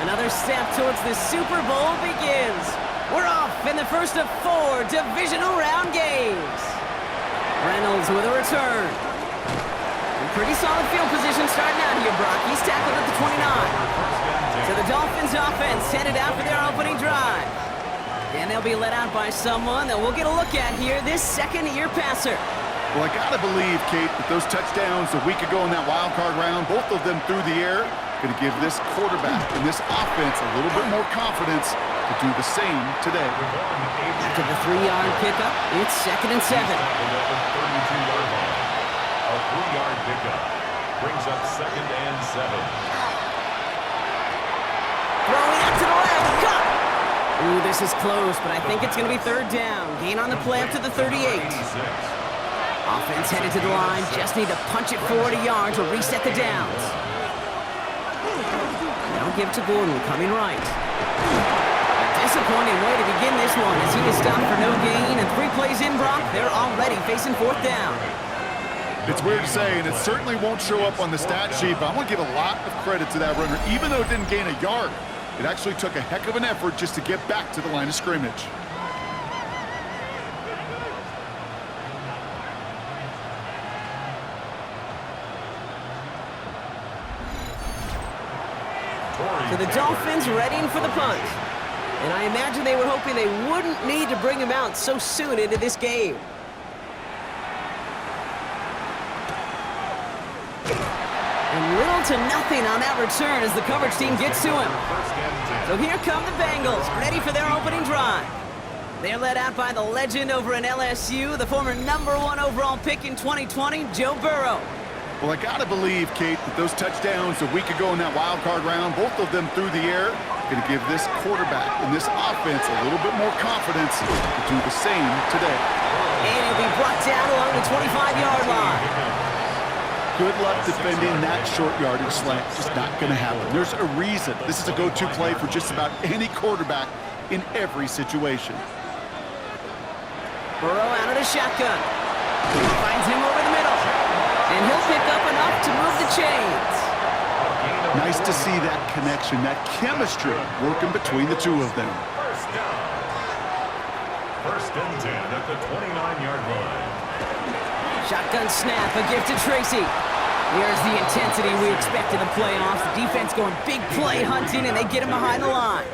Another step towards the Super Bowl begins. We're off in the first of 4 divisional round games. Reynolds with a return. Pretty solid field position starting out here, Brock. He's tackled at the 29. So the Dolphins offense headed out for their opening drive. And they'll be let out by someone that we'll get a look at here, this second-year passer. Well, I gotta believe, Kate, that those touchdowns a week ago in that wild card round, both of them through the air, going to give this quarterback and this offense a little bit more confidence to do the same today. After the 3-yard pickup, it's 2nd and 7. A 3-yard pickup brings up 2nd and 7. Throwing out to the left, cut! Ooh, this is close, but I think it's going to be 3rd down. Gain on the play up to the 38. Offense headed to the line, just need to punch it forward a yard to reset the downs. Now give it to Gordon, coming right. A disappointing way to begin this one as he is stopped for no gain, and 3 plays in, Brock, they're already facing 4th down. It's weird to say, and it certainly won't show up on the stat sheet, but I want to give a lot of credit to that runner. Even though it didn't gain a yard, it actually took a heck of an effort just to get back to the line of scrimmage. So the Dolphins readying for the punt. And I imagine they were hoping they wouldn't need to bring him out so soon into this game. And little to nothing on that return as the coverage team gets to him. So here come the Bengals, ready for their opening drive. They're led out by the legend over in LSU, the former #1 overall pick in 2020, Joe Burrow. Well, I gotta believe, Kate, that those touchdowns a week ago in that wild card round, both of them through the air, going to give this quarterback and this offense a little bit more confidence to do the same today. And he'll be brought down along the 25-yard line. Good luck defending that short yardage slant. Just not going to happen. There's a reason. This is a go-to play for just about any quarterback in every situation. Burrow out of the shotgun. Finds him over the middle. And he'll pick up enough to move the chains. Nice to see that connection, that chemistry working between the two of them. First and 10 at the 29-yard line. Shotgun snap, a gift to Tracy. Here's the intensity we expect in the playoffs. The defense going big play hunting, and they get him behind the line.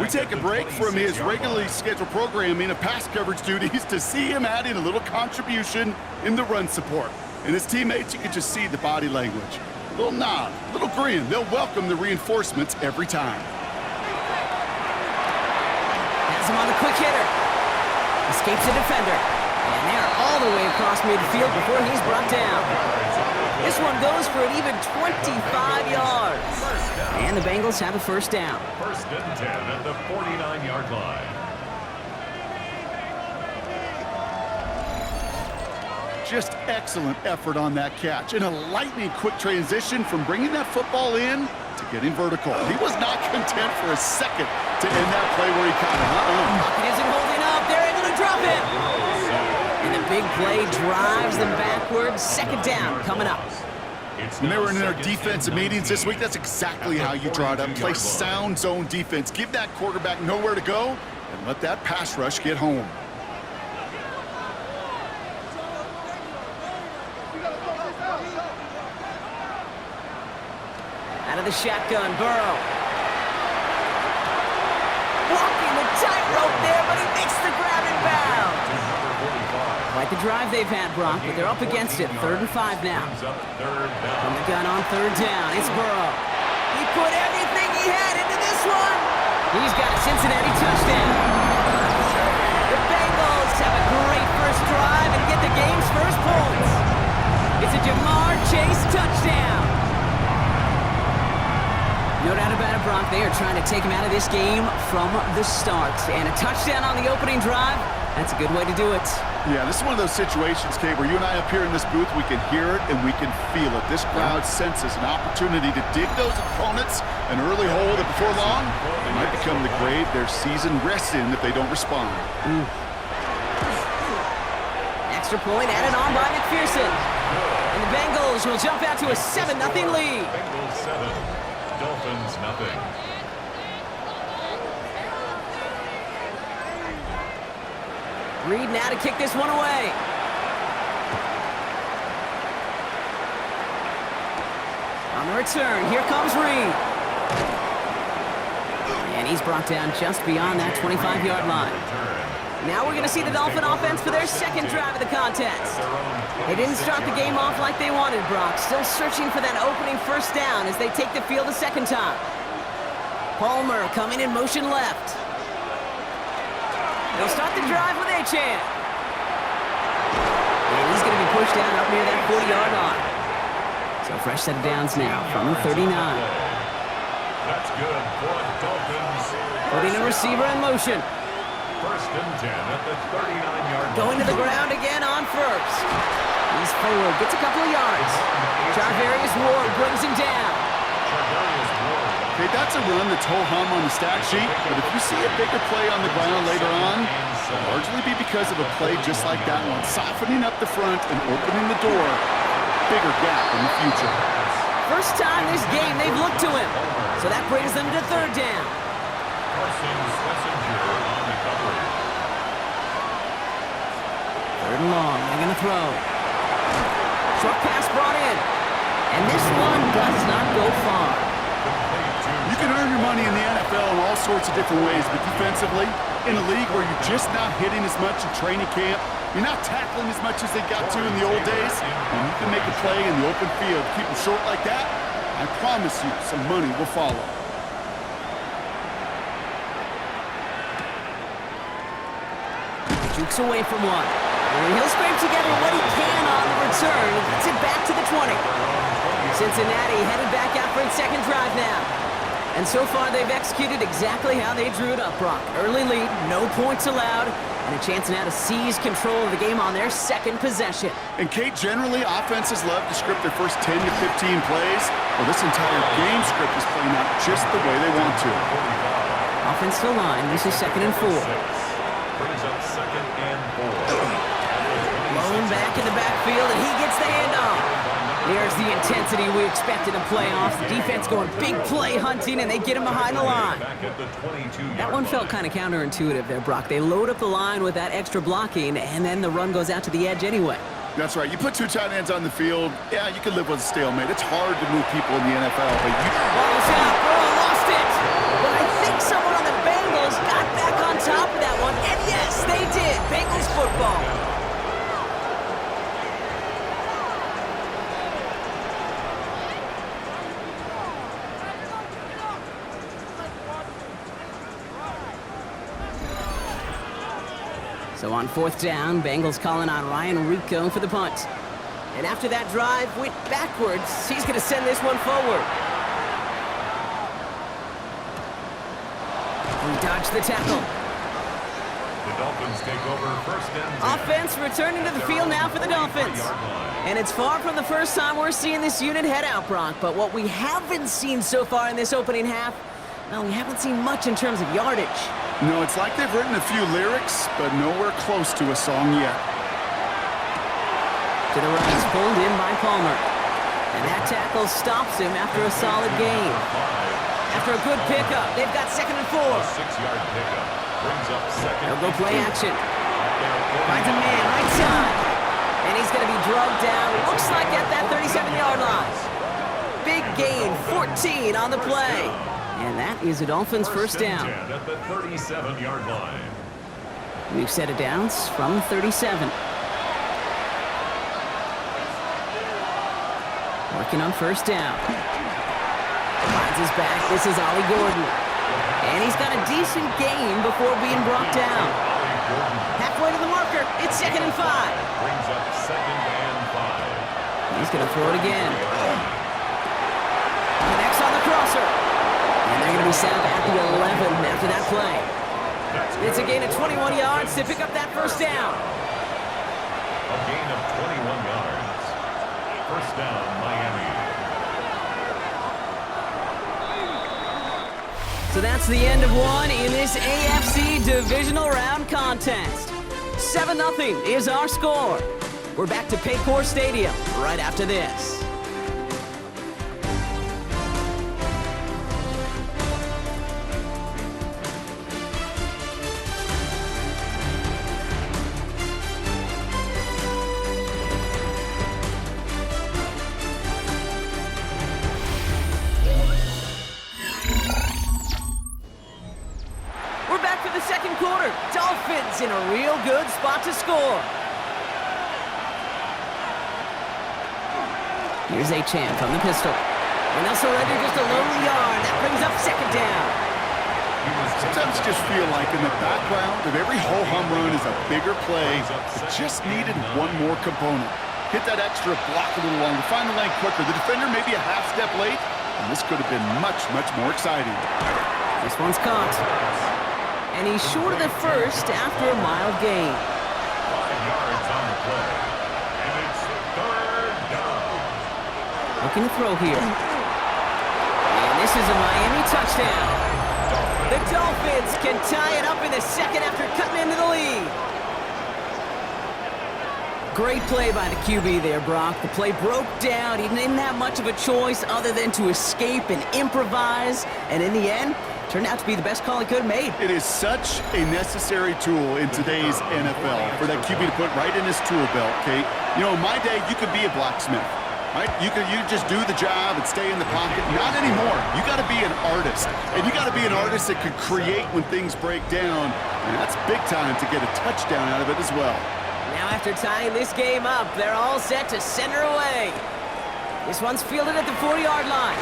We take a break from his regularly scheduled programming of pass coverage duties to see him adding a little contribution in the run support. And his teammates, you can just see the body language. A little nod, a little grin. They'll welcome the reinforcements every time. Has him on the quick hitter. Escapes the defender. And they're all the way across midfield before he's brought down. This one goes for an even 25 yards. And the Bengals have a 1st down. First and 10 at the 49-yard line. Just excellent effort on that catch. And a lightning quick transition from bringing that football in to getting vertical. He was not content for a second to end that play where he caught him. Pocket isn't holding up. They're able to drop it. And the big play drives them backwards. 2nd down coming up. When they were in their defensive meetings this week, that's exactly how you draw it up. Play sound zone defense. Give that quarterback nowhere to go and let that pass rush get home. Out of the shotgun, Burrow. Walking the tightrope there, but he makes the grab and bounds. Quite the drive they've had, Brock, but they're up against it. 3rd and 5 now. From the gun on 3rd down, it's Burrow. He put everything he had into this one. He's got a Cincinnati touchdown. The Bengals have a great first drive and get the game's first points. It's a Jamar Chase touchdown. No doubt about it, Brock. They are trying to take him out of this game from the start. And a touchdown on the opening drive, that's a good way to do it. Yeah, this is one of those situations, Kate, where you and I up here in this booth, we can hear it and we can feel it. This crowd senses an opportunity to dig those opponents an early hole that before long might become the grave their season rests in if they don't respond. Extra point added on by McPherson. And the Bengals will jump out to a 7-0 lead. Bengals 7. Dolphins, nothing. Reed now to kick this one away. On the return, here comes Reed. And he's brought down just beyond that 25-yard line. Now we're going to see the Dolphin offense for their second drive of the contest. They didn't start the game off like they wanted, Brock. Still searching for that opening first down as they take the field a second time. Palmer coming in motion left. They'll start the drive with a chant. And he's going to be pushed down up near that 40-yard line. So fresh set of downs now from the 39. That's good for Dolphins. Putting a receiver in motion. First and 10 at the 39-yard line. Going to the ground again on first. He's forward, gets a couple of yards. Charvarius Ward brings him down. Okay, that's a run that's ho-hum on the stat sheet, but if you see a bigger play on the ground later on, it'll largely be because of a play just like that one, softening up the front and opening the door. Bigger gap in the future. First time this game they've looked to him, so that brings them to third down. Third and long, they're going to throw. Short pass brought in, and this one does not go far. You can earn your money in the NFL in all sorts of different ways, but defensively, in a league where you're just not hitting as much in training camp, you're not tackling as much as they got to in the old days, and you can make a play in the open field. Keep them short like that, I promise you some money will follow. Jukes away from one. And he'll scrape together what he can on the return. Gets it back to the 20. Cincinnati headed back out for its second drive now. And so far, they've executed exactly how they drew it up, Brock. Early lead, no points allowed, and a chance now to seize control of the game on their second possession. And Kate, generally, offenses love to script their first 10 to 15 plays. Well, this entire game script is playing out just the way they want to. Offensive line, this is 2nd and 4. Brings up 2nd and 4. Blown back in the backfield, and he gets the handoff. There's the intensity we expected in playoffs. The defense going big play hunting, and they get him behind the line. That one felt kind of counterintuitive there, Brock. They load up the line with that extra blocking, and then the run goes out to the edge anyway. That's right. You put two tight ends on the field, yeah, you can live with a stalemate. It's hard to move people in the NFL, but you... Ball's out. Burrow lost it. But I think someone on the Bengals got back on top of that one, and yes, they did. Bengals football. So on 4th down, Bengals calling on Ryan Rico for the punt. And after that drive went backwards, he's going to send this one forward. We dodged the tackle. The Dolphins take over first and 10. Offense returning to the field now for the Dolphins. And it's far from the first time we're seeing this unit head out, Brock. But what we haven't seen so far in this opening half, well, we haven't seen much in terms of yardage. No, it's like they've written a few lyrics, but nowhere close to a song yet. To the right, he's pulled in by Palmer. And that tackle stops him after a solid gain. After a good pickup, they've got 2nd and 4. A 6-yard pickup brings up 2nd. They'll go play action. Finds a man right side. And he's going to be drugged down. Looks like at that 37-yard line. Big gain, 14 on the play. And that is a Dolphins first down. At the 37-yard line. New set of downs from 37. Working on first down. Finds his back. This is Ollie Gordon. And he's got a decent gain before being brought down. Halfway to the marker. It's 2nd and 5. Brings up 2nd and 5. He's going to throw it again. Connects on the crosser. And they're going to be set up at the 11 after that play. It's a gain of 21 yards to pick up that first down. A gain of 21 yards. First down, Miami. So that's the end of one in this AFC Divisional Round contest. 7-0 is our score. We're back to Paycor Stadium right after this. He's in a real good spot to score. Here's Achan from the pistol. And they'll surrender just a lone yard. That brings up second down. Sometimes you just feel like in the background of every ho-hum run is a bigger play. It just needed one more component. Hit that extra block a little longer, find the lane quicker. The defender maybe a half step late, and this could have been much, much more exciting. This one's caught. And he's short of the first after a mild gain. 5 yards on the play. And it's third down. Looking to throw here. And this is a Miami touchdown. The Dolphins can tie it up in the second after cutting into the lead. Great play by the QB there, Brock. The play broke down. He didn't have much of a choice other than to escape and improvise. And in the end, turned out to be the best call he could have made. It is such a necessary tool in today's NFL for that QB to put right in his tool belt, Kate. You know, in my day, you could be a blacksmith. Right? You just do the job and stay in the pocket. Not anymore. You got to be an artist. And you got to be an artist that could create when things break down. And that's big time to get a touchdown out of it as well. Now after tying this game up, they're all set to center away. This one's fielded at the 4-yard line.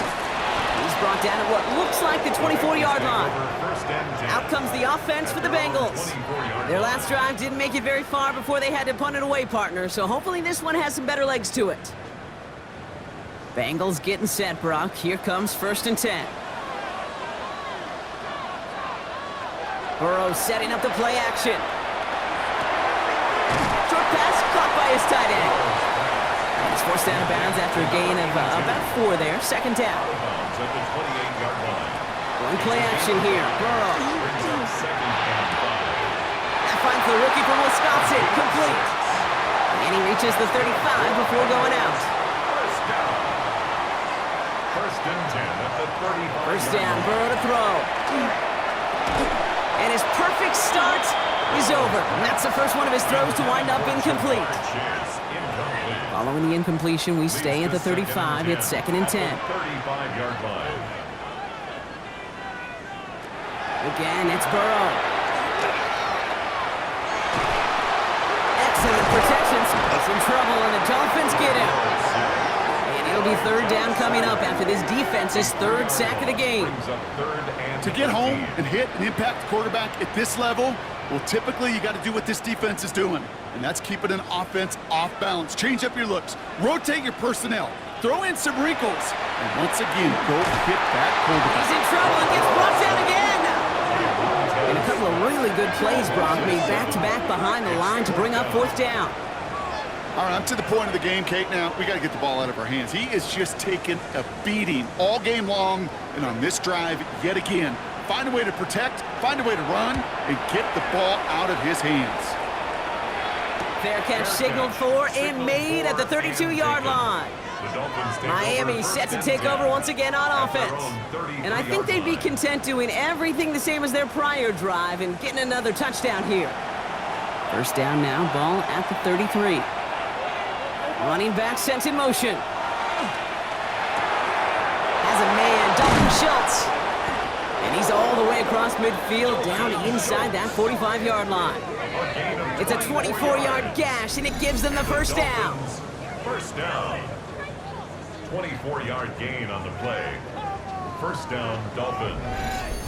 He's brought down at what looks like the 24-yard line. Out comes the offense for the Bengals. Their last drive didn't make it very far before they had to punt it away, partner. So hopefully this one has some better legs to it. Bengals getting set, Brock. Here comes 1st and 10. Burrow setting up the play action. Short pass caught by his tight end. He's forced out of bounds after a gain of about 4 there. Second down. Going play action here. Burrow. That finds the rookie from Wisconsin. Complete. And he reaches the 35 before going out. First down, Burrow to throw. And his perfect start is over. And that's the first one of his throws to wind up incomplete. Following the incompletion, we stay at the 35. It's 2nd and 10. 35-yard line. Again, it's Burrow. Excellent protections. It's in trouble, and the Dolphins get him. It'll be 3rd down coming up after this defense's 3rd sack of the game. To get home and hit and impact the quarterback at this level, well, typically you got to do what this defense is doing, and that's keeping an offense off balance. Change up your looks, rotate your personnel, throw in some wrinkles, and once again, go hit that quarterback. He's in trouble and gets brought down again. And a couple of really good plays, Brock, made back-to-back behind the line to bring up 4th down. All right, I'm to the point of the game, Kate. Now, we got to get the ball out of our hands. He is just taking a beating all game long, and on this drive, yet again, find a way to protect, find a way to run, and get the ball out of his hands. Fair catch signaled for and made at the 32-yard line. Miami set to take over once again on offense. And I think they'd be content doing everything the same as their prior drive and getting another touchdown here. First down now, ball at the 33. Running back sent in motion. Has a man, Dalton Schultz. And he's all the way across midfield down inside that 45-yard line. It's a 24-yard gash, and it gives them the first down. First down. 24-yard gain on the play. First down, Dolphins.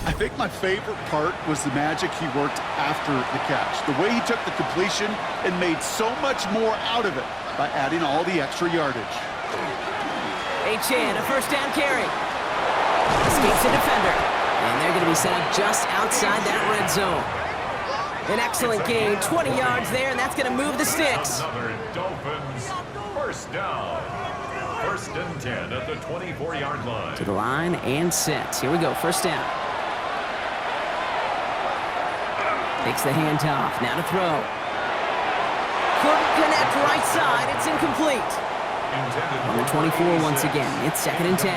I think my favorite part was the magic he worked after the catch. The way he took the completion and made so much more out of it by adding all the extra yardage. Achan, a first down carry. Escapes the defender. And they're going to be set up just outside that red zone. An excellent gain, 20 yards there, and that's going to move the sticks. Another Dolphins first down. 1st and 10 at the 24-yard line. To the line and set. Here we go, first down. Takes the handoff, now to throw. Couldn't connect right side, it's incomplete. On the 24 once again, it's 2nd and 10.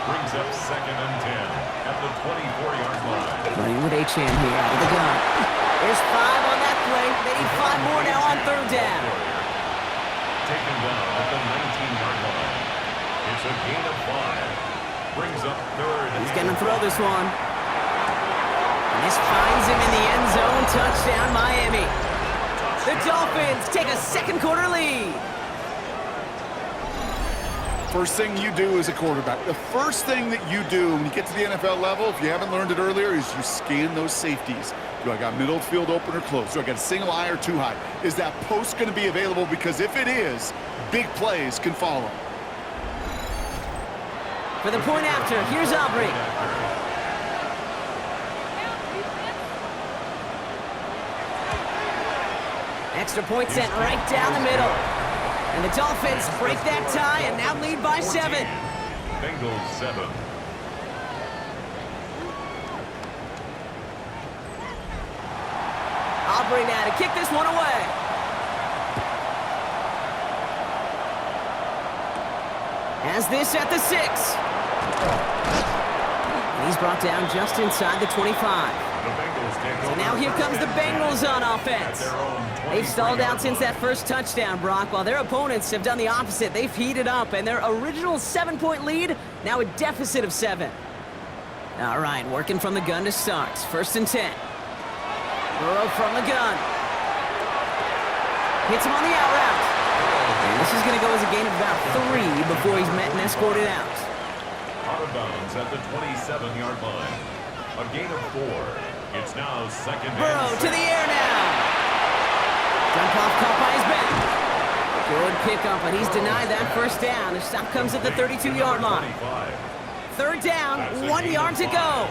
Brings up 2nd and 10 at the 24-yard line. Running with Achan here out of the gun. There's 5 on that play. They need 5 more now on 3rd down. Taken down at the 19-yard line. It's a gain of 5. Brings up 3rd. He's going to throw this one. And This finds him in the end zone. Touchdown, Miami. The Dolphins take a second quarter lead. First thing you do as a quarterback, the first thing that you do when you get to the NFL level, if you haven't learned it earlier, is you scan those safeties. Do I got middle of the field open or closed? Do I got a single high or two high? Is that post going to be available? Because if it is, big plays can follow. For the point after, here's Aubrey. Extra point sent right down the middle. And the Dolphins break that tie and now lead by 7. Bengals 7. Aubrey now to kick this one away. Has this at the 6. And he's brought down just inside the 25. So now here comes the Bengals on offense. They've stalled out since that first touchdown, Brock, while their opponents have done the opposite. They've heated up, and their original 7-point lead, now a deficit of 7. All right, working from the gun to start. 1st and 10. Burrow from the gun. Hits him on the out route. And this is going to go as a gain of about 3 before he's met and escorted out. Out of bounds at the 27-yard line. A gain of 4. It's now 2nd and 6. Burrow to the air now. Dump-off caught by his back. Good pickup, but he's denied that first down. The stop comes at the 32-yard line. 3rd down, 1 yard to go.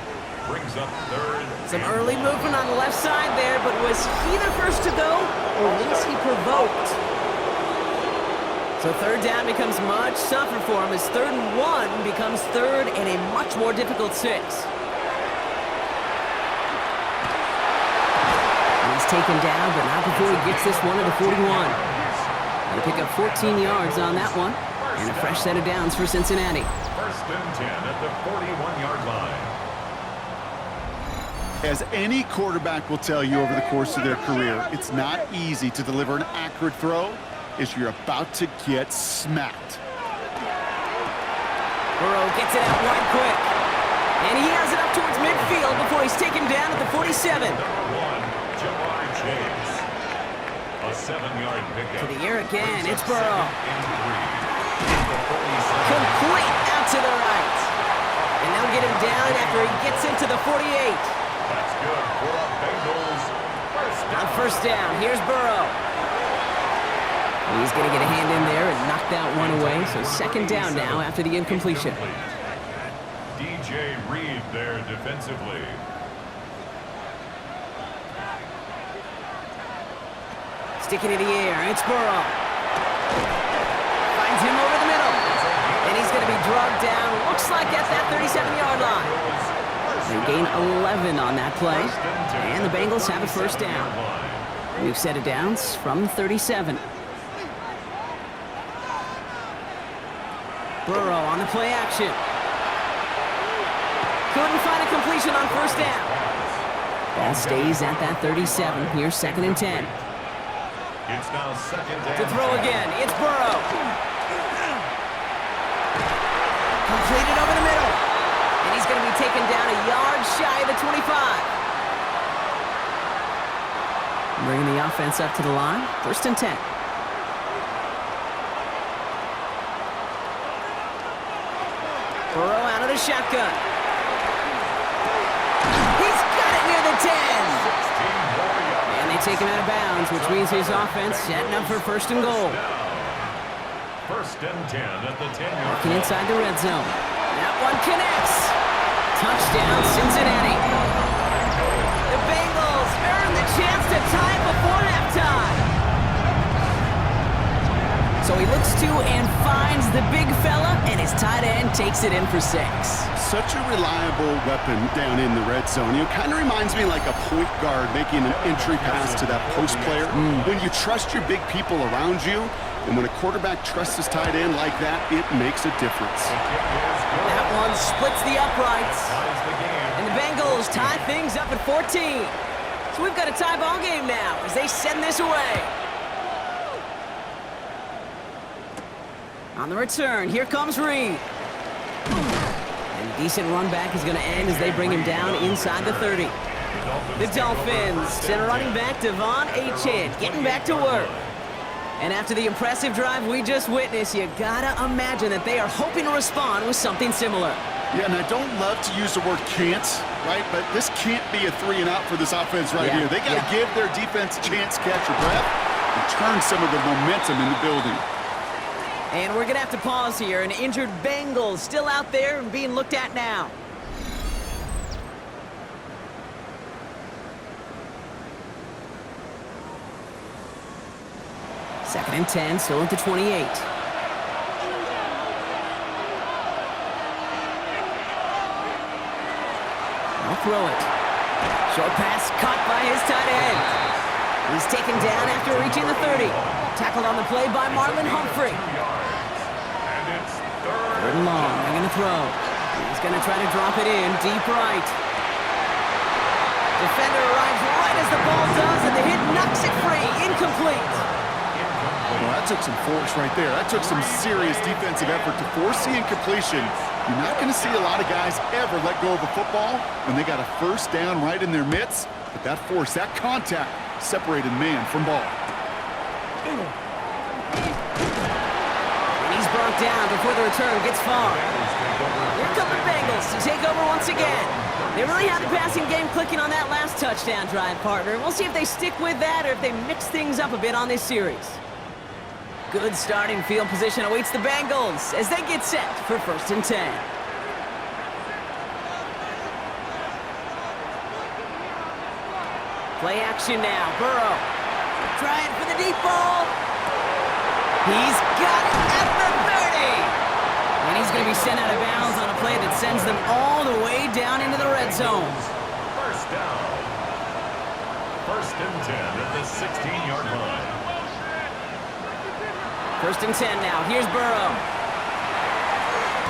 Brings up 3rd. Some early movement on the left side there, but was he the first to go, or was he provoked? So 3rd down becomes much tougher for him as 3rd and 1 becomes 3rd and a much more difficult 6. Taken down, but not before he gets this one to the 41. They pick up 14 yards on that one, and a fresh set of downs for Cincinnati. 1st and 10 at the 41-yard line. As any quarterback will tell you over the course of their career, it's not easy to deliver an accurate throw as you're about to get smacked. Burrow gets it out wide quick, and he has it up towards midfield before he's taken down at the 47. James. A 7-yard pickup. To the air again, it's Burrow. Complete out to the right. And they'll get him down after he gets into the 48. That's good for the Bengals. First down, here's Burrow. He's going to get a hand in there and knock that one away. So 2nd down now after the incompletion. DJ Reed there defensively. Sticking in the air, it's Burrow. Finds him over the middle. And he's going to be drugged down, looks like at that 37-yard line. They gain 11 on that play. And the Bengals have a 1st down. New set of downs from 37. Burrow on the play action. Couldn't find a completion on 1st down. Ball stays at that 37. Here's 2nd and 10. It's now 2nd and to throw again. It's Burrow. Completed over the middle. And he's going to be taken down a yard shy of the 25. Bringing the offense up to the line. 1st and 10. Burrow out of the shotgun. He's got it near the 10. And they take him out of bounds, which means his offense setting up for 1st and goal. 1st and 10 at the 10-yard line. Working inside the red zone. That one connects. Touchdown, Cincinnati. The Bengals earn the chance to tie it before halftime. So he looks to and finds the big fella, and his tight end takes it in for 6. Such a reliable weapon down in the red zone. You know, kind of reminds me like a point guard making an entry pass to that post player. When you trust your big people around you, and when a quarterback trusts his tight end like that, it makes a difference. That one splits the uprights. And the Bengals tie things up at 14. So we've got a tie ball game now as they send this away. On the return, here comes Reed. And a decent run back is going to end as they bring him down inside the 30. The Dolphins send running back Devon Achane getting back to work. And after the impressive drive we just witnessed, you gotta imagine that they are hoping to respond with something similar. Yeah, and I don't love to use the word can't, right? But this can't be a 3-and-out for this offense right here. They got to give their defense a chance to catch your breath and turn some of the momentum in the building. And we're going to have to pause here. An injured Bengals still out there and being looked at now. Second and 10, still at the 28. I'll throw it. Short pass caught by his tight end. He's taken down after reaching the 30. Tackled on the play by Marlon Humphrey. Third and long, they're going to throw. He's going to try to drop it in, deep right. Defender arrives right as the ball does, and the hit knocks it free. Incomplete. Well, that took some force right there. That took some serious defensive effort to force the incompletion. You're not going to see a lot of guys ever let go of a football when they got a first down right in their midst. But that force, that contact, separated man from ball. And he's brought down before the return gets far. Here come the Bengals to take over once again. They really had the passing game clicking on that last touchdown drive, partner. We'll see if they stick with that or if they mix things up a bit on this series. Good starting field position awaits the Bengals as they get set for 1st and 10. Play action now. Burrow trying for the deep ball. He's got it at the 30. And he's going to be sent out of bounds on a play that sends them all the way down into the red zone. First down. 1st and 10 at the 16-yard line. 1st and 10 now. Here's Burrow.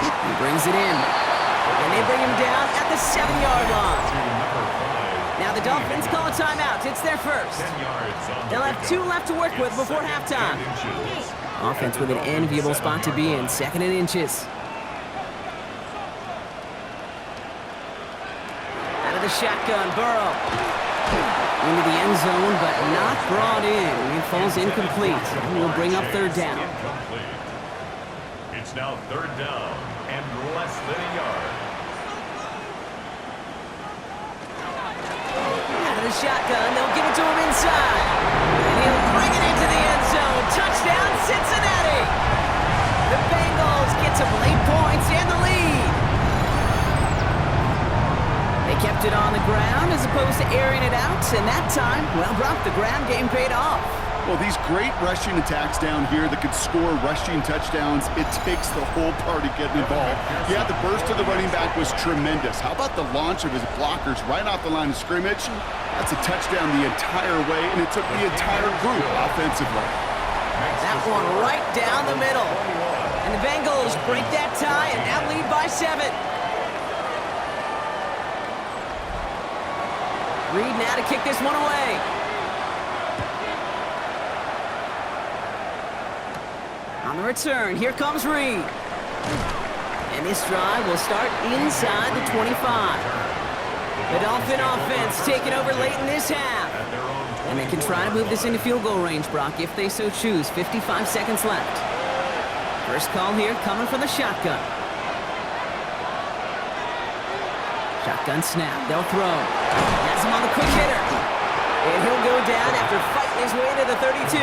He brings it in. And they bring him down at the 7-yard line. Now the Dolphins call a timeout. It's their first. They'll have 2 left to work with before halftime. Offense with an enviable spot to be in. 2nd and inches. Out of the shotgun, Burrow. Into the end zone, but not brought in. It falls incomplete. And will bring up 3rd down. It's now 3rd down and less than a yard. Out of the shotgun, they'll give it to him inside. And he'll bring it into the end zone. Touchdown, Cincinnati! The Bengals get some late points and the lead. They kept it on the ground as opposed to airing it out, and that time, well, Brock, the ground game paid off. Well, these great rushing attacks down here that could score rushing touchdowns, it takes the whole party getting involved. Yeah, the burst of the running back was tremendous. How about the launch of his blockers right off the line of scrimmage? That's a touchdown the entire way, and it took the entire group offensively. That one right down the middle. And the Bengals break that tie and now lead by 7. Reed now to kick this one away. On the return, here comes Reed. And this drive will start inside the 25. The Dolphin offense taking over late in this half. And they can try to move this into field goal range, Brock, if they so choose. 55 seconds left. First call here coming from the shotgun. Shotgun snap, they'll throw. Has him on the quick hitter. And he'll go down after fighting his way to the 32.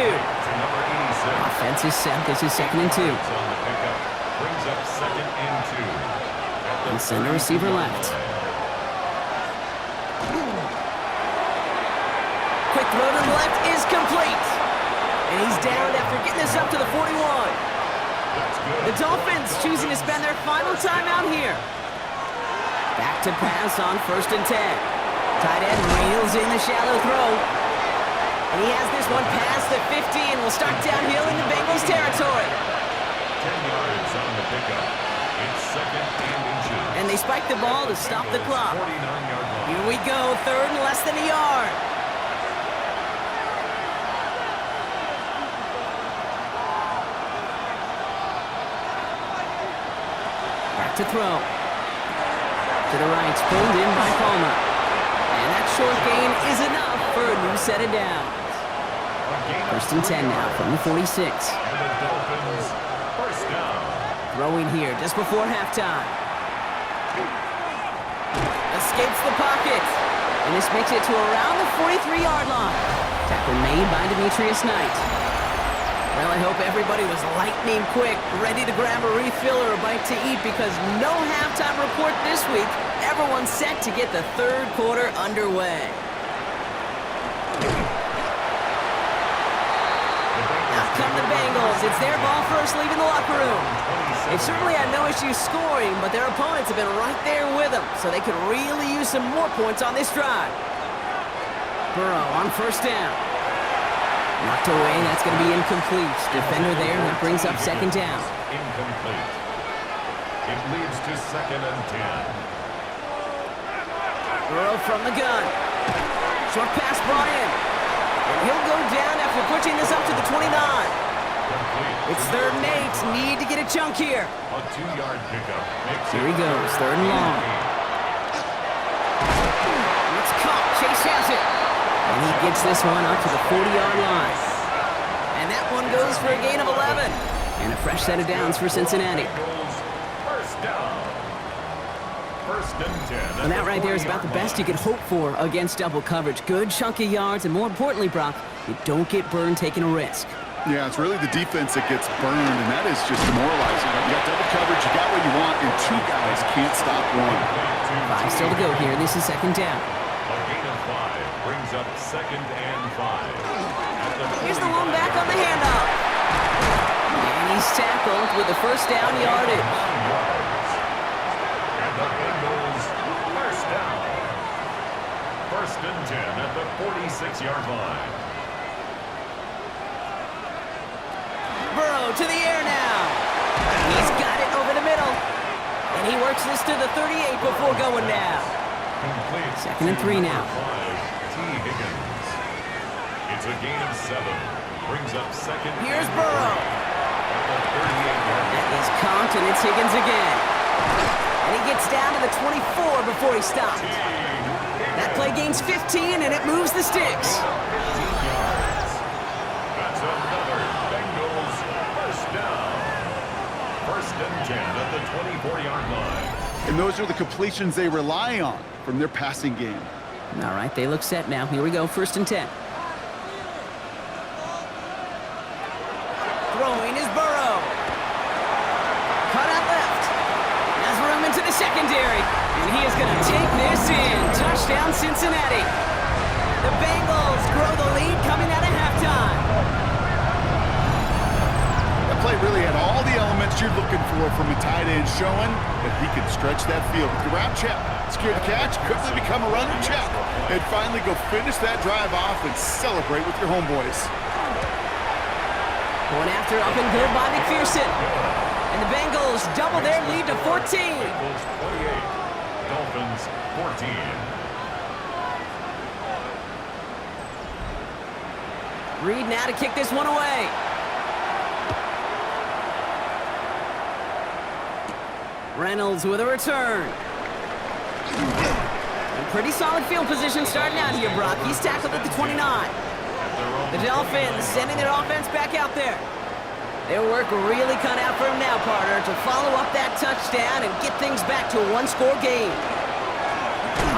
Offense is set, this is 2nd and 2. Brings up 2nd and 2. And send a receiver left. Quick throw to the left is complete. And he's down after getting this up to the 41. The Dolphins choosing to spend their final timeout here. Back to pass on 1st and 10. Tight end reels in the shallow throw. And he has this one past the 15. Will start downhill in the Bengals territory. 10 yards on the pickup. It's 2nd and inches. And they spike the ball to stop the clock. 49-yard line. Here we go, 3rd and less than a yard. Back to throw. To the right, pulled in by Palmer. And And that short gain is enough for a new set of downs. First and 10 now from the 46. And the Dolphins, first down. Throwing here just before halftime. Escapes the pocket. And this makes it to around the 43-yard line. Tackle made by Demetrius Knight. Well, I hope everybody was lightning quick, ready to grab a refill or a bite to eat, because no halftime report this week. Everyone's set to get the third quarter underway. Out come the Bengals. It's their ball first, leaving the locker room. They certainly had no issue scoring, but their opponents have been right there with them, so they could really use some more points on this drive. Burrow on first down. Knocked away, that's going to be incomplete. Defender there, that brings up second down. Incomplete. It leads to second and 10. Burrow from the gun. Short pass brought in. And he'll go down after pushing this up to the 29. Complete. It's third and 8. Need to get a chunk here. A 2-yard pickup. Here he goes, third and long. It's caught. Chase has it. And he gets this one up to the 40-yard line. And that one goes for a gain of 11. And a fresh set of downs for Cincinnati. First down. First and 10. And that right there is about the best you could hope for against double coverage. Good chunk of yards, and more importantly, Brock, you don't get burned taking a risk. Yeah, it's really the defense that gets burned, and that is just demoralizing. You got double coverage, you got what you want, and two guys can't stop one. 5 still to go here. This is second down. A gain of 5 brings up second and 5. Here's the one back on the handoff. And he's tackled with the first down yardage. And the Bengals, first down. First and 10 at the 46-yard line. Burrow to the air now. He's got it over the middle. And he works this to the 38 before going down. Complete. Second and 3 now. T. Higgins. It's a gain of 7. Brings up second. Here's and Burrow. 3 at the 38-yard line. That is caught, and it's Higgins again. And he gets down to the 24 before he stops. That play gains 15, and it moves the sticks. 15 yards. That's another Bengals first down. First and 10 at the 24-yard line. And those are the completions they rely on from their passing game. All right, they look set now. Here we go, first and 10. Throwing is Burrow. Cut out left. Has room into the secondary. And he is going to take this in. Touchdown, Cincinnati. The Bengals grow the lead coming out of halftime. That play really had all the elements you're looking for from a tight end, showing that he can stretch that field with the route check, secure the catch, quickly become a runner check, and finally go finish that drive off and celebrate with your homeboys. Going after up and good by McPherson. And the Bengals double their lead to 14. Bengals 28. Dolphins 14. Reed now to kick this one away. Reynolds with a return. A pretty solid field position starting out here, Brock. He's tackled at the 29. The Dolphins sending their offense back out there. Their work really cut out for him now, partner, to follow up that touchdown and get things back to a one-score game.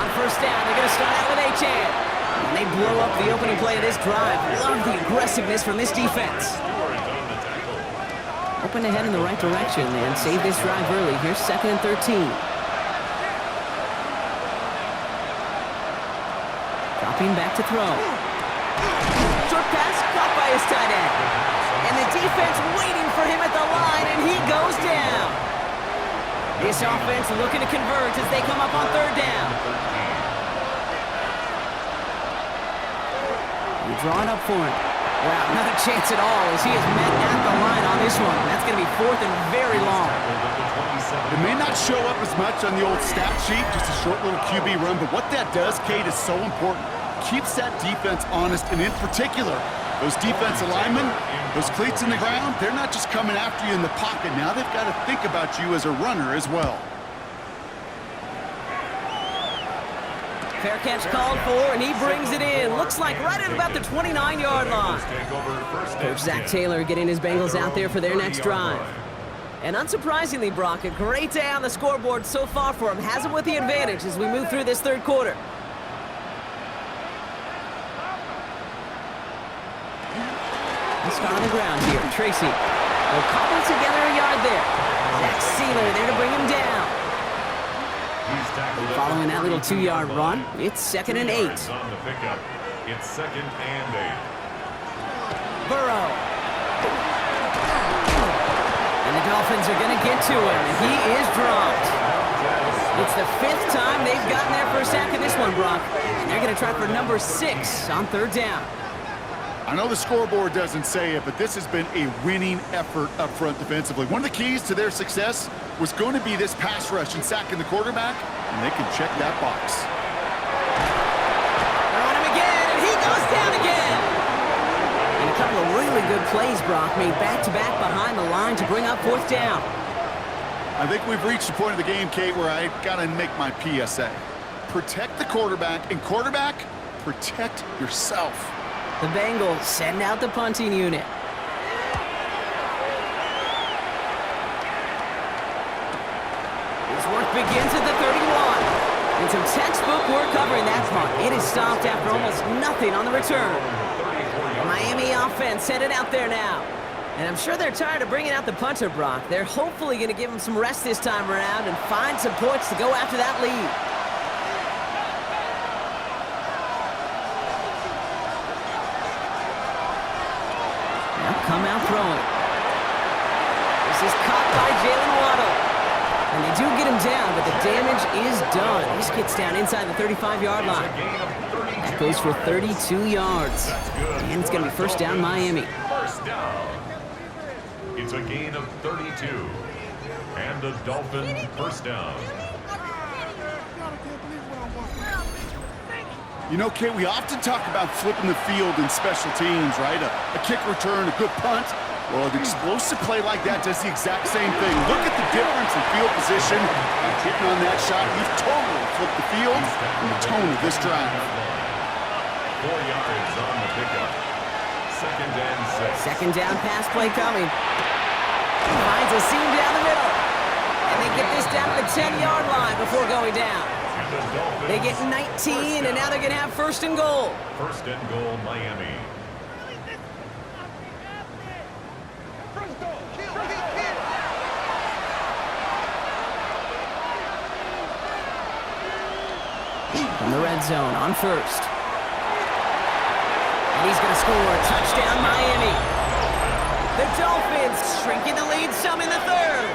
On first down, they're going to start out with Achane. And they blow up the opening play of this drive. Love the aggressiveness from this defense. Open ahead in the right direction and save this drive early. Here's second and 13. Dropping back to throw. Short pass caught by his tight end. And the defense waiting for him at the line, and he goes down. This offense looking to convert as they come up on third down. You draw it up for him. Wow, not a chance at all as he is met at the line on this one. That's going to be fourth and very long. It may not show up as much on the old stat sheet, just a short little QB run, but what that does, Kate, is so important. Keeps that defense honest, and in particular, those defensive linemen, those cleats in the ground, they're not just coming after you in the pocket. Now they've got to think about you as a runner as well. Fair catch called for, and he brings it in. Looks like right at about the 29-yard line. Coach Zach Taylor getting his Bengals out there for their next drive. And unsurprisingly, Brock, a great day on the scoreboard so far for him. Has him with the advantage as we move through this third quarter. Let's start on the ground here. Tracy will cobble together a yard there. Zach Sealer there to bring him down. Following that little 2-yard run, it's 2nd and 8. It's 2nd and 8. Burrow. And the Dolphins are going to get to him, and he is dropped. It's the 5th time they've gotten their first sack in this one, Brock. And they're going to try for number 6 on 3rd down. I know the scoreboard doesn't say it, but this has been a winning effort up front defensively. One of the keys to their success was going to be this pass rush and sacking the quarterback, and they can check that box. They're on him again, and he goes down again. And a couple of really good plays, Brock, made back-to-back behind the line to bring up 4th down. I think we've reached the point of the game, Kate, where I got to make my PSA. Protect the quarterback, and quarterback, protect yourself. The Bengals send out the punting unit. His work begins at the 31. And some textbook work covering that punt. It is stopped after almost nothing on the return. The Miami offense headed out there now. And I'm sure they're tired of bringing out the punter, Brock. They're hopefully going to give him some rest this time around and find some points to go after that lead. Come out throwing. This is caught by Jalen Waddle. And they do get him down, but the damage is done. This gets down inside the 35-yard line. That goes for 32 yards. And it's going to be 1st down, Miami. First down. It's a gain of 32. And a Dolphin 1st down. You know, Kate, we often talk about flipping the field in special teams, right? A kick return, a good punt. Well, an explosive play like that does the exact same thing. Look at the difference in field position. Hitting on that shot, you've totally flipped the field and the tone of this drive. 4 yards on the pickup. 2nd and 6. 2nd down pass play coming. Finds a seam down the middle. And they get this down to the 10-yard line before going down. They get 19, and now they're going to have 1st and goal. 1st and goal, Miami. From the red zone on 1st. And he's going to score. Touchdown, Miami. The Dolphins shrinking the lead some in the 3rd.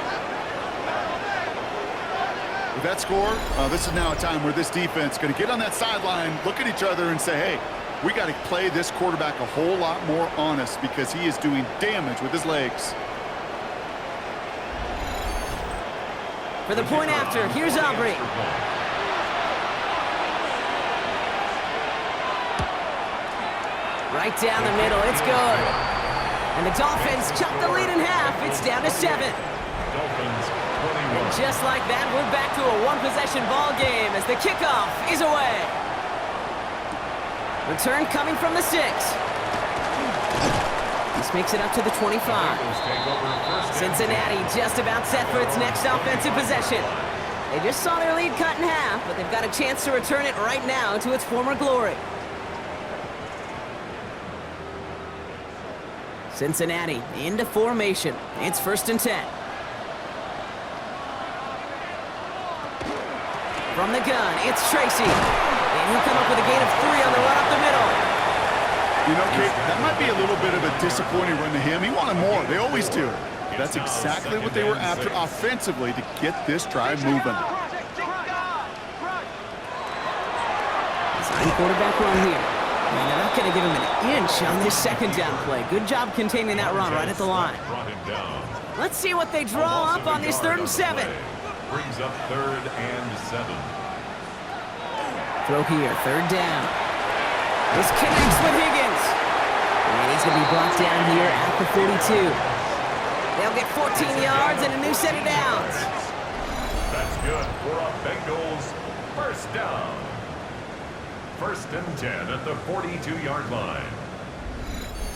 With that score, this is now a time where this defense is going to get on that sideline, look at each other, and say, hey, we got to play this quarterback a whole lot more honest because he is doing damage with his legs. For the point after, here's Aubrey. Right down the middle, it's good. And the Dolphins chop the lead in half. It's down to 7. Dolphins. And just like that, we're back to a one-possession ball game as the kickoff is away. Return coming from the 6. This makes it up to the 25. Cincinnati just about set for its next offensive possession. They just saw their lead cut in half, but they've got a chance to return it right now to its former glory. Cincinnati into formation. It's 1st and 10. From the gun, it's Tracy. And he'll come up with a gain of 3 on the run up the middle. You know, Kate, that might be a little bit of a disappointing run to him. He wanted more. They always do. That's exactly what they were after offensively to get this drive moving. Design quarterback run here. And they're not going to give him an inch on this 2nd down play. Good job containing that run right at the line. Let's see what they draw up on this 3rd and 7. Brings up 3rd and 7. Throw here, 3rd down. This connects with Higgins. And he's going to be brought down here at the 42. They'll get 14 yards and a new set of downs. That's good for a Bengals 1st down. First and 10 at the 42-yard line.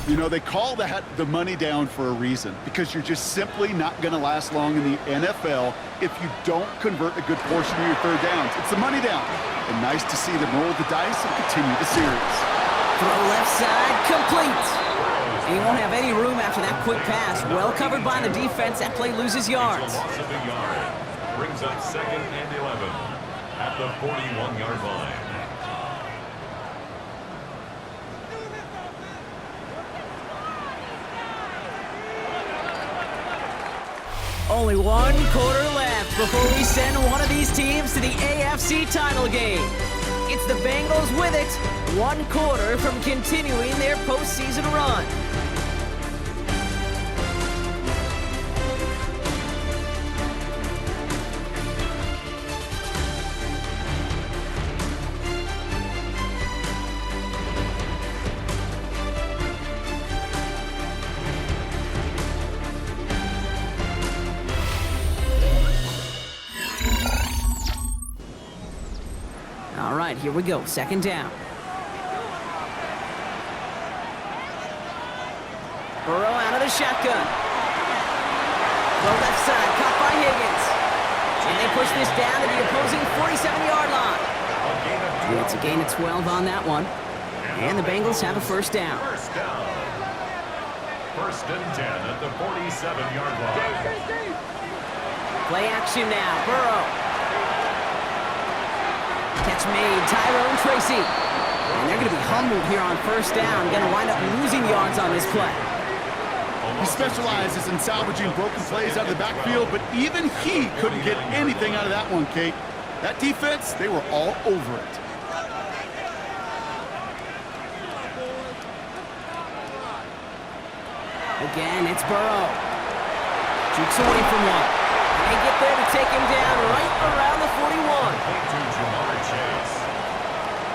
You know, they call that the money down for a reason, because you're just simply not going to last long in the NFL if you don't convert a good portion of your third downs. It's the money down. And nice to see them roll the dice and continue the series. Throw left side, complete. And he won't have any room after that quick pass. Well covered by the defense. That play loses yards. Loss of a yard. Brings up 2nd and 11 at the 41-yard line. Only 1 quarter left before we send one of these teams to the AFC title game. It's the Bengals with it, 1 quarter from continuing their postseason run. All right, here we go. 2nd down. Burrow out of the shotgun. Throw left side, caught by Higgins. And they push this down to the opposing 47-yard line. And it's a gain of 12 on that one. And the Bengals have a 1st down. First down. 1st and 10 at the 47-yard line. Play action now. Burrow. Catch made, Tyrone Tracy. And they're going to be humbled here on 1st down. Going to wind up losing yards on this play. He specializes in salvaging broken plays out of the backfield, but even he couldn't get anything out of that one, Kate. That defense, they were all over it. Again, it's Burrow. Jukes away from one. They get there to take him down right around the 41.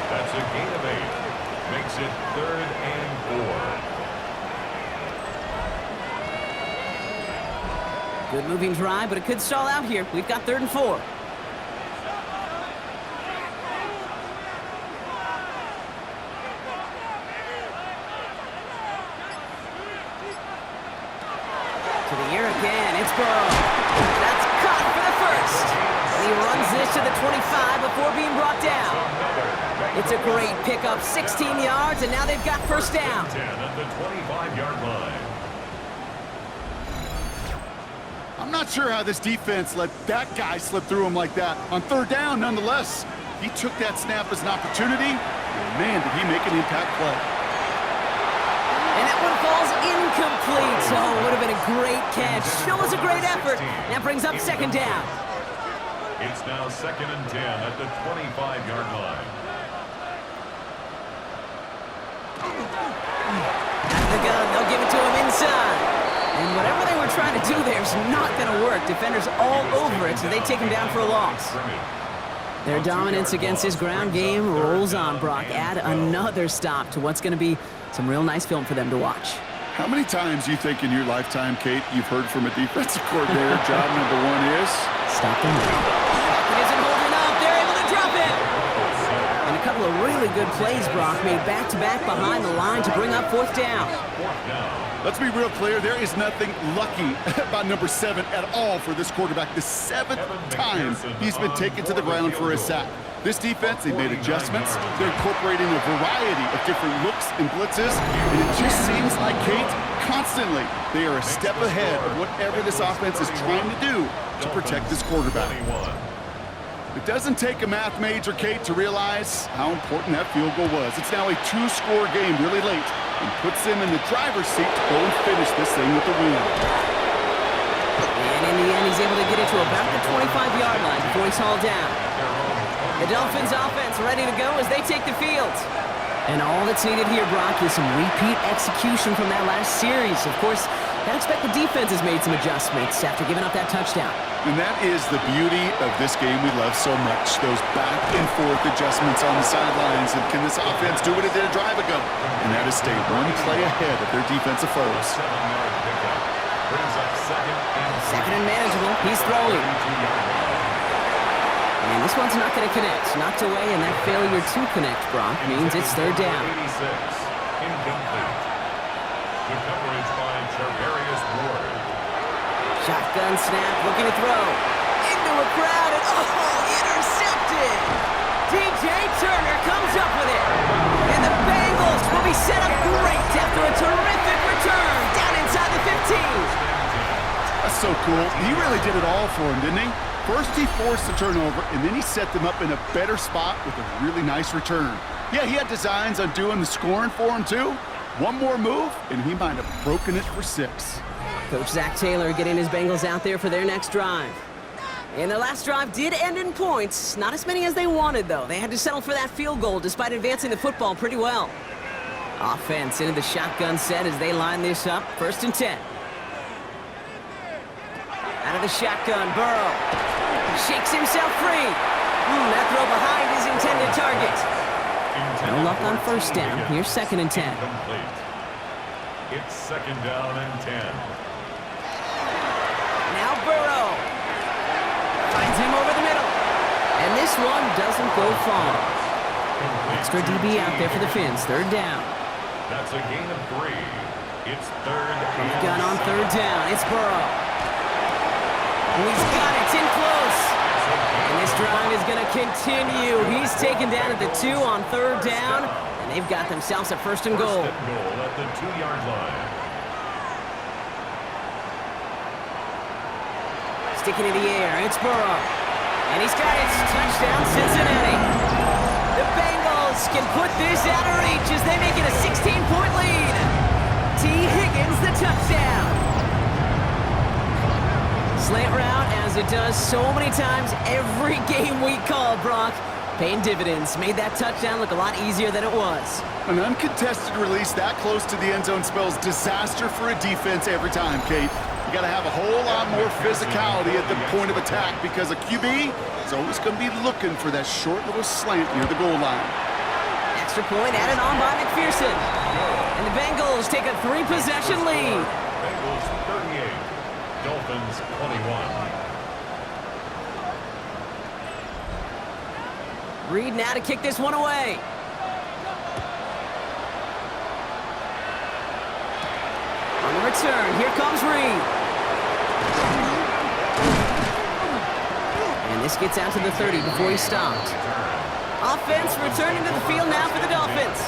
That's a gain of 8. Makes it 3rd and 4. Good moving drive, but it could stall out here. We've got 3rd and 4. To the air again, it's Burrow. That's caught for the 1st. And he runs this to the 25 before being brought down. It's a great pickup, 16 yards, and now they've got 1st down. 10 at the 25-yard line. I'm not sure how this defense let that guy slip through him like that. On 3rd down, nonetheless, he took that snap as an opportunity. And man, did he make an impact play. And that one falls incomplete. So it would have been a great catch. Still was a great effort. That brings up 2nd down. It's now 2nd and 10 at the 25-yard line. Out of the gun, they'll give it to him inside. And whatever they were trying to do there is not going to work. Defenders all over it, so they take him down for a loss. Their dominance against his ground game rolls on, Brock. Add another stop to what's going to be some real nice film for them to watch. How many times do you think in your lifetime, Kate, you've heard from a defensive coordinator, job number 1 is? Stop them. It isn't holding up. They're able to drop it. And a couple of really good plays, Brock, made back-to-back behind the line to bring up 4th down. Let's be real clear, there is nothing lucky about number 7 at all for this quarterback. The 7th time he's been taken to the ground for a sack. This defense, they've made adjustments. They're incorporating a variety of different looks and blitzes, and it just seems like, Kate, constantly they are a step ahead of whatever this offense is trying to do to protect this quarterback. It doesn't take a math major, Kate, to realize how important that field goal was. It's now a 2-score game really late and puts him in the driver's seat to go and finish this thing with the win. And in the end, he's able to get it to about the 25-yard line before he's hauled down. The Dolphins offense ready to go as they take the field. And all that's needed here, Brock, is some repeat execution from that last series. Of course, I expect the defense has made some adjustments after giving up that touchdown. And that is the beauty of this game we love so much, those back-and-forth adjustments on the sidelines. And can this offense do what it did a drive ago? And that is stay one play ahead of their defensive foes. 2nd and manageable. He's throwing. And This one's not going to connect. Knocked away, and that failure to connect, Brock, means it's third down. 86, incomplete. The coverage by Charvarius Ward. Shotgun snap, looking to throw. Into a crowd, and intercepted! DJ Turner comes up with it. And the Bengals will be set up great after a terrific return down inside the 15. That's so cool. He really did it all for him, didn't he? First he forced the turnover, and then he set them up in a better spot with a really nice return. Yeah, he had designs on doing the scoring for him, too. One more move, and he might have broken it for 6. Coach Zach Taylor getting his Bengals out there for their next drive. And their last drive did end in points. Not as many as they wanted, though. They had to settle for that field goal despite advancing the football pretty well. Offense into the shotgun set as they line this up. 1st and 10. Out of the shotgun, Burrow shakes himself free. That throw behind his intended target. No luck on 1st down. Here's 2nd and 10. Incomplete. It's 2nd down and 10. Now Burrow finds him over the middle. And this one doesn't go far. Extra DB out there for the Fins. 3rd down. That's a gain of 3. It's 3rd From the and gun on 7. 3rd down. It's Burrow. He's got it. It's in close. And this drive is going to continue. He's taken down at the 2 on 3rd down. And they've got themselves a 1st and goal. 1st and goal at the 2-yard line. Sticking in the air. It's Burrow. And he's got it. Touchdown, Cincinnati. The Bengals can put this out of reach as they make it a 16-point lead. T. Higgins, the touchdown. Slant route, as it does so many times every game we call, Brock. Paying dividends. Made that touchdown look a lot easier than it was. An uncontested release that close to the end zone spells disaster for a defense every time, Kate. You got to have a whole lot more physicality at the point of attack because a QB is always going to be looking for that short little slant near the goal line. Extra point added on by McPherson. And the Bengals take a 3-possession lead. Bengals 38, Dolphins 21. Reed now to kick this one away. On the return, here comes Reed. And this gets out to the 30 before he stopped. Offense returning to the field now for the Dolphins.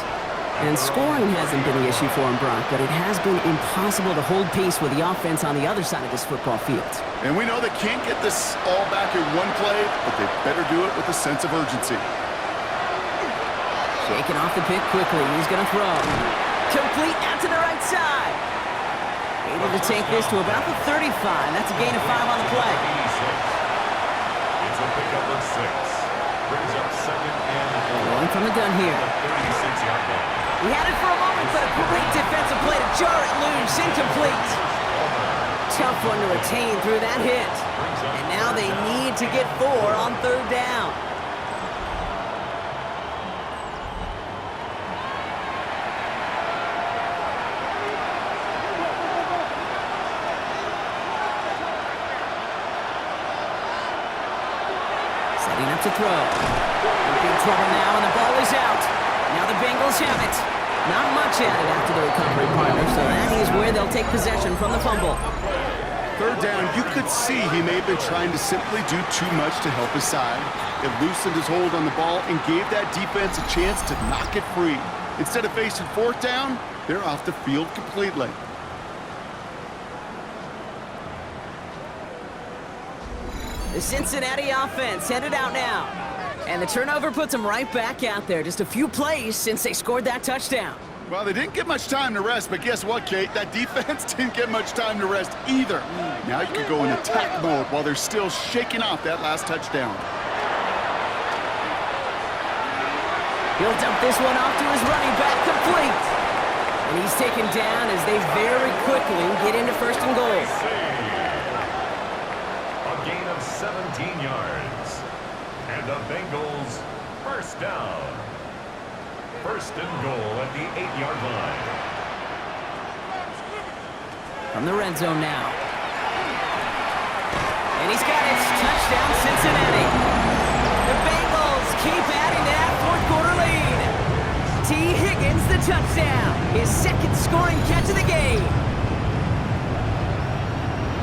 And scoring hasn't been the issue for him, Brock, but it has been impossible to hold pace with the offense on the other side of this football field. And we know they can't get this all back in one play, but they better do it with a sense of urgency. Shaking off the pick quickly. He's going to throw. Complete out to the right side. Able to take this to about the 35. That's a gain of 5 on the play. It's a pickup of 6. Brings up 2nd and 4. Going from the gun here. 36-yard line. He had it for a moment, but a great defensive play to jar it loose. Incomplete. Tough one to retain through that hit. And now they need to get 4 on 3rd down. Setting up to throw. Big trouble now, and the ball is out. Now the Bengals have it. Not much added after the recovery, partner, so that is where they'll take possession from the fumble. 3rd down, you could see he may have been trying to simply do too much to help his side. It loosened his hold on the ball and gave that defense a chance to knock it free. Instead of facing 4th down, they're off the field completely. The Cincinnati offense headed out now. And the turnover puts them right back out there. Just a few plays since they scored that touchdown. Well, they didn't get much time to rest, but guess what, Kate? That defense didn't get much time to rest either. Now you can go in attack mode while they're still shaking off that last touchdown. He'll dump this one off to his running back, complete. And he's taken down as they very quickly get into 1st and goal. A gain of 17 yards. And the Bengals 1st down. 1st and goal at the 8-yard line. From the red zone now. And he's got it. Touchdown, Cincinnati. The scoring catch of the game.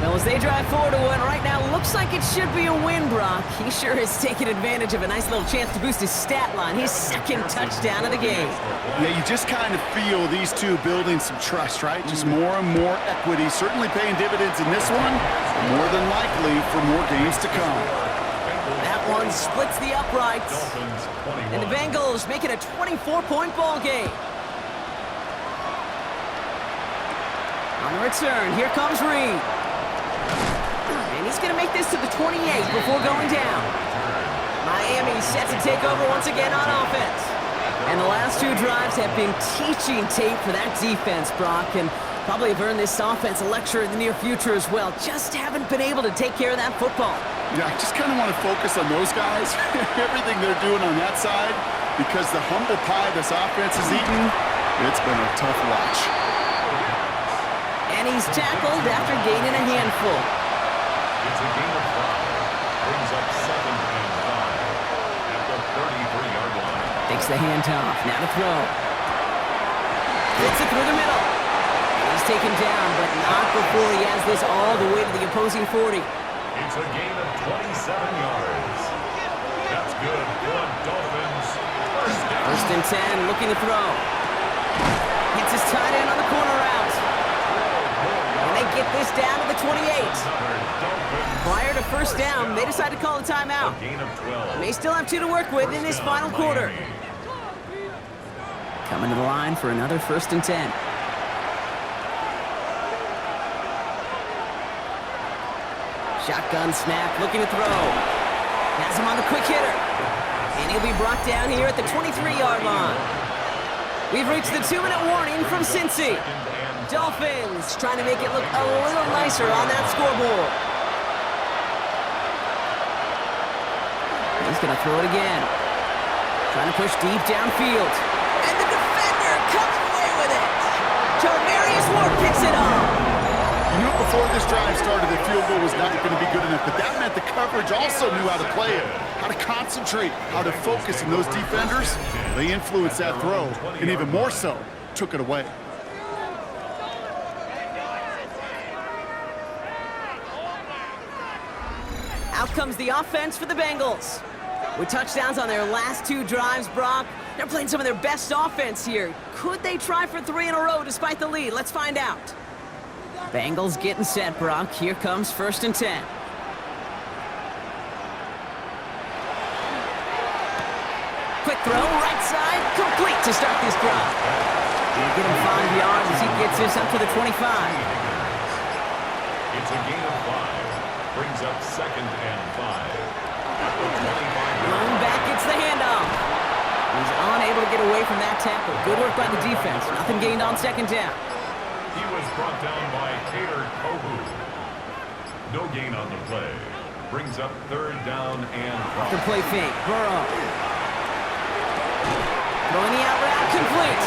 Well, as they drive forward to one right now, looks like it should be a win, Brock. He sure is taking advantage of a nice little chance to boost his stat line. His second touchdown of the game. Yeah, you just kind of feel these two building some trust, right? Just more and more equity, certainly paying dividends in this one, more than likely for more games to come. That one splits the uprights. And the Bengals make it a 24-point ball game. On the return, here comes Reed. And he's going to make this to the 28 before going down. Miami set to take over once again on offense. And the last two drives have been teaching tape for that defense, Brock, and probably have earned this offense a lecture in the near future as well. Just haven't been able to take care of that football. Yeah, I just kind of want to focus on those guys, everything they're doing on that side, because the humble pie this offense has eaten, it's been a tough watch. And he's tackled after gaining a handful. It's a gain of 5. Brings up 2nd and 5 at the 33-yard line. Takes the handoff. Now to throw. Hits it through the middle. He's taken down, but not before he has this all the way to the opposing 40. It's a gain of 27 yards. That's good for the Dolphins. First and 10, looking to throw. Hits his tight end on the corner route. And they get this down to the 28. Prior to first down, they decide to call a timeout. They still have 2 to work with in this final quarter. Coming to the line for another first and 10. Shotgun snap, looking to throw. Has him on the quick hitter. And he'll be brought down here at the 23-yard line. We've reached the 2-minute warning from Cincy. Dolphins trying to make it look a little nicer on that scoreboard. He's going to throw it again. Trying to push deep downfield. And the defender comes away with it. Jarmarius Ward picks it up. You knew before this drive started that field goal was not going to be good enough, but that meant the coverage also knew how to play it, how to concentrate, how to focus, and those defenders, they influenced that throw, and even more so, took it away. Out comes the offense for the Bengals. With touchdowns on their last 2 drives, Brock, they're playing some of their best offense here. Could they try for 3 in a row despite the lead? Let's find out. Bengals getting set, Brock. Here comes first and 10. Quick throw, right side, complete to start this drive. He'll get him 5 yards as he gets this up to the 25. It's a gain of 5. Brings up 2nd and 5. At the 25-yard line. Lone back gets the handoff. He's unable to get away from that tackle. Good work by the defense. Nothing gained on second down. He was brought down by Kader Kohu. No gain on the play. Brings up 3rd down and 5. After play fake, Burrow. Throwing the out route, complete.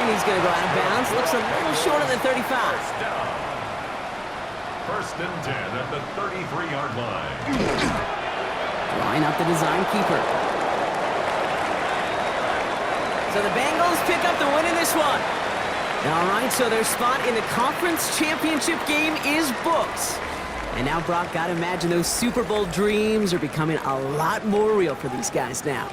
And he's going to go out of bounds. Looks a little shorter than 35. First down. First and 10 at the 33-yard line. Drawing up the design keeper. So the Bengals pick up the win in this one. All right, so their spot in the conference championship game is booked. And now, Brock, gotta imagine those Super Bowl dreams are becoming a lot more real for these guys now.